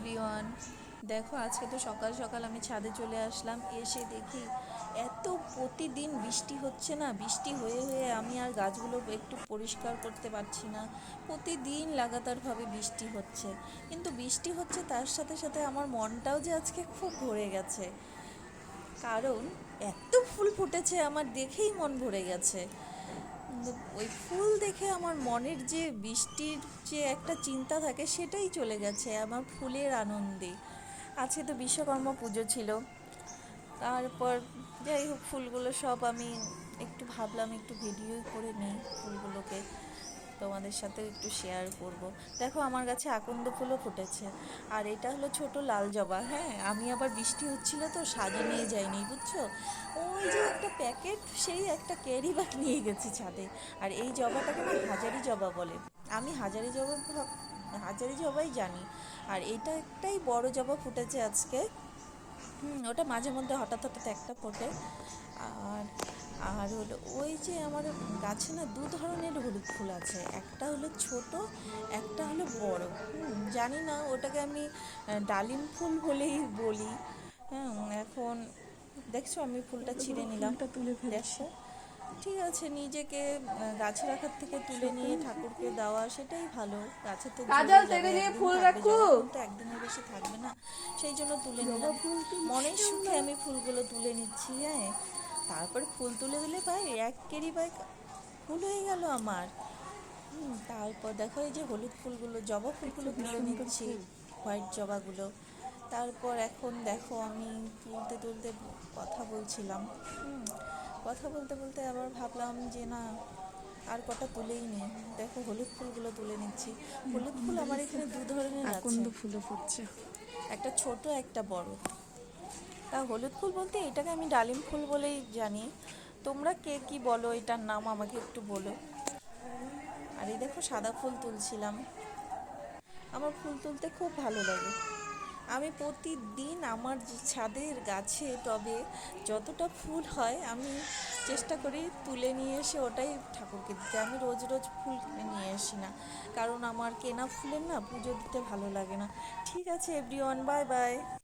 Everyone, দেখো আজকে তো সকাল সকাল আমি ছাদে চলে আসলাম। এসে দেখি এত প্রতিদিন বৃষ্টি হচ্ছে না, বৃষ্টি হয়ে হয়ে আমি আর গাছগুলো একটু পরিষ্কার করতে পারছি না। প্রতিদিন লাগাতারভাবে বৃষ্টি হচ্ছে, কিন্তু বৃষ্টি হচ্ছে তার সাথে সাথে আমার মনটাও যে আজকে খুব ভরে গেছে। কারণ এত ফুল ফুটেছে, আমার দেখেই মন ভরে গেছে। ওই ফুল দেখে আমার মনের যে বৃষ্টির যে একটা চিন্তা থাকে সেটাই চলে গেছে আমার ফুলের আনন্দে। আজকে তো বিশ্বকর্মা পুজো ছিল। তারপর যাই হোক, ফুলগুলো সব আমি একটু ভাবলাম একটু ভিডিও করে নিই ফুলগুলোকে, তোমাদের সাথে একটু শেয়ার করব। দেখো আমার কাছে আকন্দ ফুলও ফুটেছে, আর এটা হলো ছোট লাল জবা। হ্যাঁ, আমি আবার বৃষ্টি হচ্ছিল তো সাজিয়ে নিয়ে যাইনি, বুঝছো। ওই যে একটা প্যাকেট, সেই একটা ক্যারি ব্যাগ নিয়ে গেছি ছাদে। আর এই জবাটাকে না হাজারি জবা বলে। আমি হাজারি জবাই জানি। আর এটা একটাই বড় জবা ফুটেছে আজকে। ওটা মাঝে মধ্যে হঠাৎ হঠাৎ একটা ফোটে। আর আর হলো ওই যে আমার গাছে না দু ধরনের হলুদ ফুল আছে, একটা হলো ছোট, একটা হলো বড়। জানি না ওটাকে আমি ডালিম ফুল বলেই বলি। হ্যাঁ, এখন দেখছো আমি ফুলটা ছিঁড়ে নিলাম। ফুলটা তুলে ফেলছি। দেখো, ঠিক আছে, নিজেকে গাছে রাখার থেকে তুলে নিয়ে ঠাকুরকে দেওয়া সেটাই ভালো। গাছে তো কাজল ঝরেই যাবে, তেরে দিয়ে একদিন ফুল থাকবে। রাখু। জবা ফুল তো একদিনের বেশি থাকবে না, সেই জন্য তুলে জবা নিলাম। ফুল তুলছি মনের সুখে আমরা। আমি ফুলগুলো তুলে নিচ্ছি। হ্যাঁ, তারপরে ফুল তুলে দিলে ভাই এক কেরি ভাই ফুল হয়ে গেল আমার। তারপর দেখো এই যে হলুদ ফুলগুলো, জবা দেখছো ফুলগুলো কি তুলে সুন্দর নিচ্ছি, ফুল। হোয়াইট জবাগুলো। তারপর এখন দেখো আমি তুলতে তুলতে কথা বলছিলাম। কথা বলতে বলতে আবার ভাবলাম যে না, আর কটা তুলেই নি। দেখো হলুদ ফুলগুলো তুলে নিচ্ছি। হলুদ ফুল আমার এখানে দু ধরনের আছে, আকন্দ ফুলও ফুটছে। একটা ছোট একটা বড়। তা হলুদ ফুল বলতে এটাকে আমি ডালিম ফুল বলেই জানি। তোমরা কে কি বলো এটার নাম আমাকে একটু বলো। আর এই দেখো সাদা ফুল তুলছিলাম। আমার ফুল তুলতে খুব ভালো লাগে। আমি প্রতিদিন আমার যে ছাদের গাছে টবে যতটা ফুল হয় আমি চেষ্টা করি তুলে নিয়ে এসে ওটাই ঠাকুরকে দিতে। আমি রোজ রোজ ফুল কিনে নিয়ে আসি না, কারণ আমার কেনা ফুলের না পুজো দিতে ভালো লাগে না। ঠিক আছে এভরিওয়ান, বাই বাই।